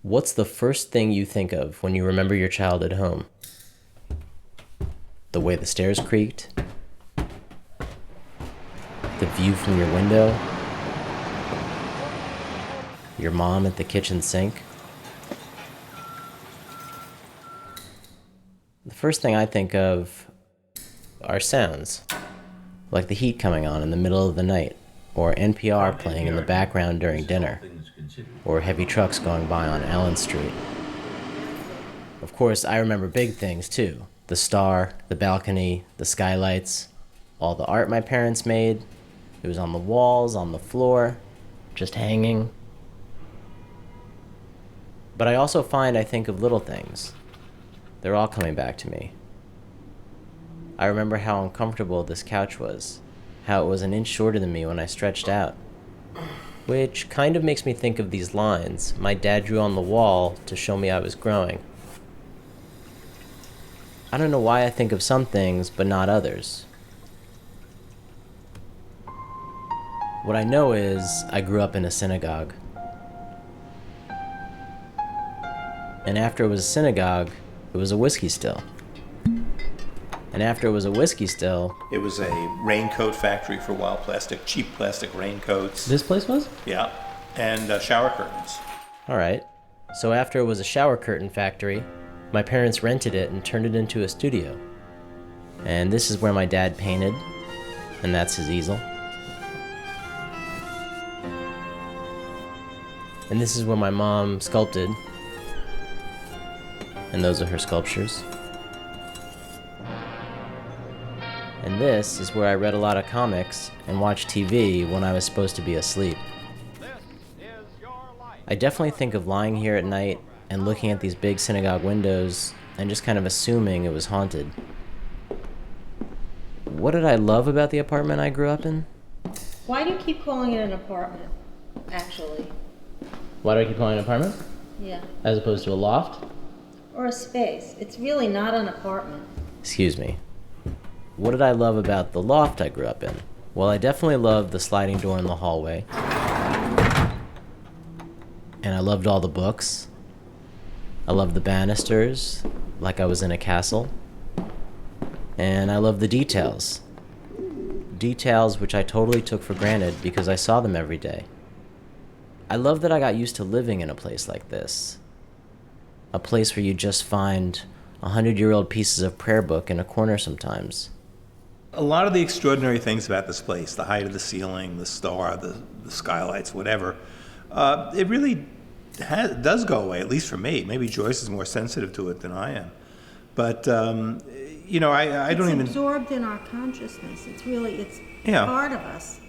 What's the first thing you think of when you remember your childhood home? The way the stairs creaked? The view from your window? Your mom at the kitchen sink? The first thing I think of are sounds, like the heat coming on in the middle of the night, or NPR playing in the background during dinner, or heavy trucks going by on Allen Street. Of course, I remember big things too. The star, the balcony, the skylights, all the art my parents made. It was on the walls, on the floor, just hanging. But I also find I think of little things. They're all coming back to me. I remember how uncomfortable this couch was, how it was an inch shorter than me when I stretched out. Which kind of makes me think of these lines my dad drew on the wall to show me I was growing. I don't know why I think of some things, but not others. What I know is I grew up in a synagogue. And after it was a synagogue, it was a whiskey still. And after it was a whiskey still... It was a raincoat factory for wild plastic, cheap plastic raincoats. This place was? Yeah, and shower curtains. Alright, so after it was a shower curtain factory, my parents rented it and turned it into a studio. And this is where my dad painted, and that's his easel. And this is where my mom sculpted, and those are her sculptures. And this is where I read a lot of comics and watched TV when I was supposed to be asleep. I definitely think of lying here at night and looking at these big synagogue windows and just kind of assuming it was haunted. What did I love about the apartment I grew up in? Why do you keep calling it an apartment, actually? Why do I keep calling it an apartment? Yeah. As opposed to a loft? Or a space. It's really not an apartment. Excuse me. What did I love about the loft I grew up in? Well, I definitely loved the sliding door in the hallway. And I loved all the books. I loved the banisters, like I was in a castle. And I loved the details. Details which I totally took for granted because I saw them every day. I love that I got used to living in a place like this. A place where you just find 100-year-old pieces of prayer book in a corner sometimes. A lot of the extraordinary things about this place, the height of the ceiling, the star, the skylights, whatever, it really does go away, at least for me. Maybe Joyce is more sensitive to it than I am. But, I don't even... It's absorbed in our consciousness. It's part of us.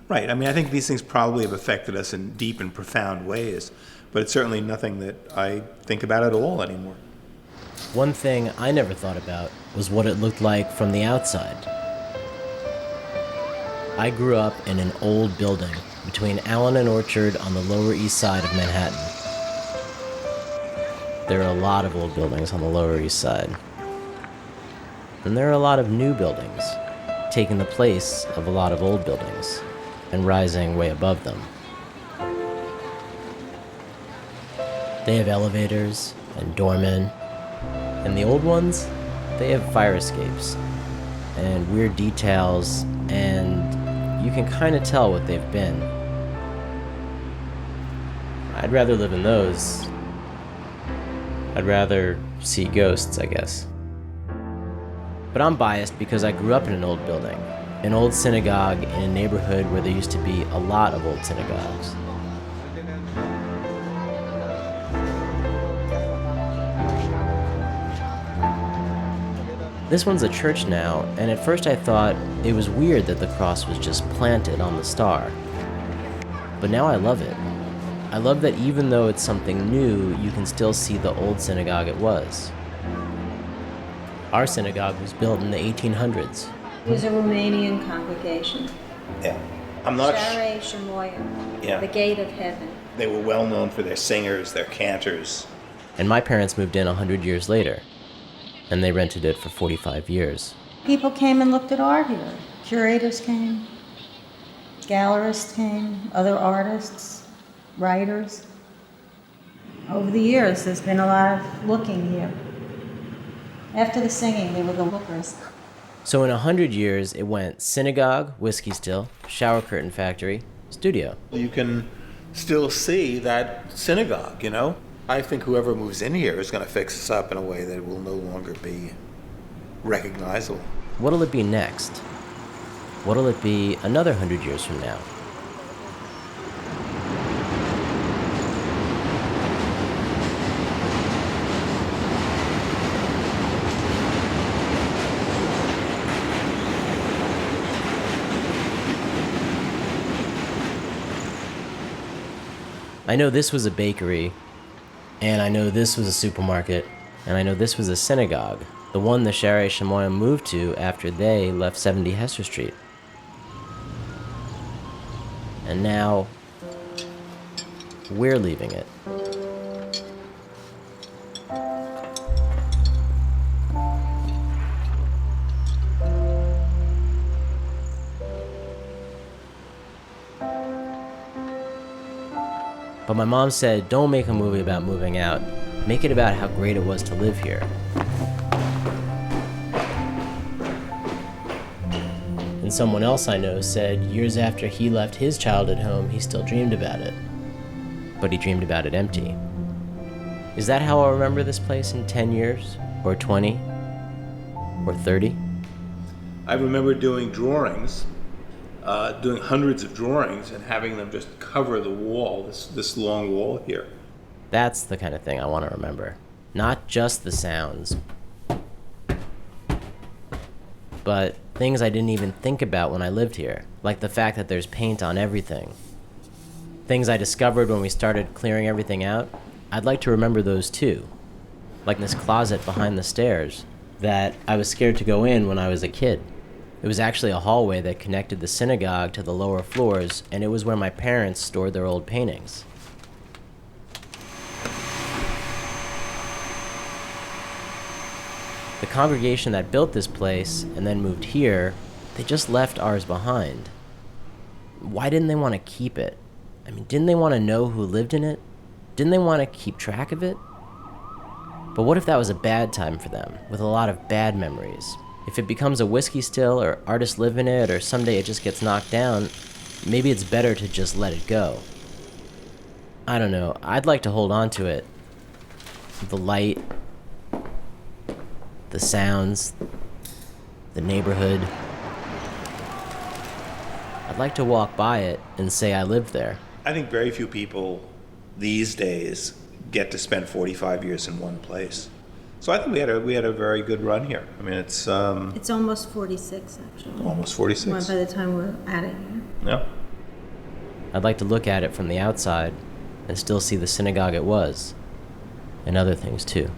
Right. I mean, I think these things probably have affected us in deep and profound ways, but it's certainly nothing that I think about at all anymore. One thing I never thought about was what it looked like from the outside. I grew up in an old building between Allen and Orchard on the Lower East Side of Manhattan. There are a lot of old buildings on the Lower East Side. And there are a lot of new buildings, taking the place of a lot of old buildings and rising way above them. They have elevators and doormen, and the old ones, they have fire escapes and weird details, and you can kind of tell what they've been. I'd rather live in those. I'd rather see ghosts, I guess. But I'm biased because I grew up in an old building, an old synagogue in a neighborhood where there used to be a lot of old synagogues. This one's a church now, and at first I thought it was weird that the cross was just planted on the star. But now I love it. I love that even though it's something new, you can still see the old synagogue it was. Our synagogue was built in the 1800s. It was a Romanian congregation. Yeah. I'm not Share Shemoya, Yeah. the gate of heaven. They were well known for their singers, their cantors. And my parents moved in 100 years later, and they rented it for 45 years. People came and looked at art here. Curators came, gallerists came, other artists, writers. Over the years, there's been a lot of looking here. After the singing, they were the lookers. So in 100 years, it went synagogue, whiskey still, shower curtain factory, studio. You can still see that synagogue, you know? I think whoever moves in here is going to fix this up in a way that it will no longer be recognizable. What'll it be next? What'll it be another 100 years from now? I know this was a bakery, and I know this was a supermarket, and I know this was a synagogue, the one the Sharei Shemoyim moved to after they left 70 Hester Street. And now, we're leaving it. But my mom said, don't make a movie about moving out. Make it about how great it was to live here. And someone else I know said years after he left his childhood home, he still dreamed about it. But he dreamed about it empty. Is that how I'll remember this place in 10 years? Or 20? Or 30? I remember doing drawings, doing hundreds of drawings and having them just cover the wall, this long wall here. That's the kind of thing I want to remember. Not just the sounds, but things I didn't even think about when I lived here, like the fact that there's paint on everything. Things I discovered when we started clearing everything out, I'd like to remember those too. Like this closet behind the stairs that I was scared to go in when I was a kid. It was actually a hallway that connected the synagogue to the lower floors, and it was where my parents stored their old paintings. The congregation that built this place and then moved here, they just left ours behind. Why didn't they want to keep it? I mean, didn't they want to know who lived in it? Didn't they want to keep track of it? But what if that was a bad time for them, with a lot of bad memories? If it becomes a whiskey still, or artists live in it, or someday it just gets knocked down, maybe it's better to just let it go. I don't know, I'd like to hold on to it. The light, the sounds, the neighborhood. I'd like to walk by it and say I lived there. I think very few people these days get to spend 45 years in one place. So I think we had a very good run here. I mean, it's almost 46, actually. almost 46. Well, by the time we're at it here. Yeah. I'd like to look at it from the outside and still see the synagogue it was, and other things too.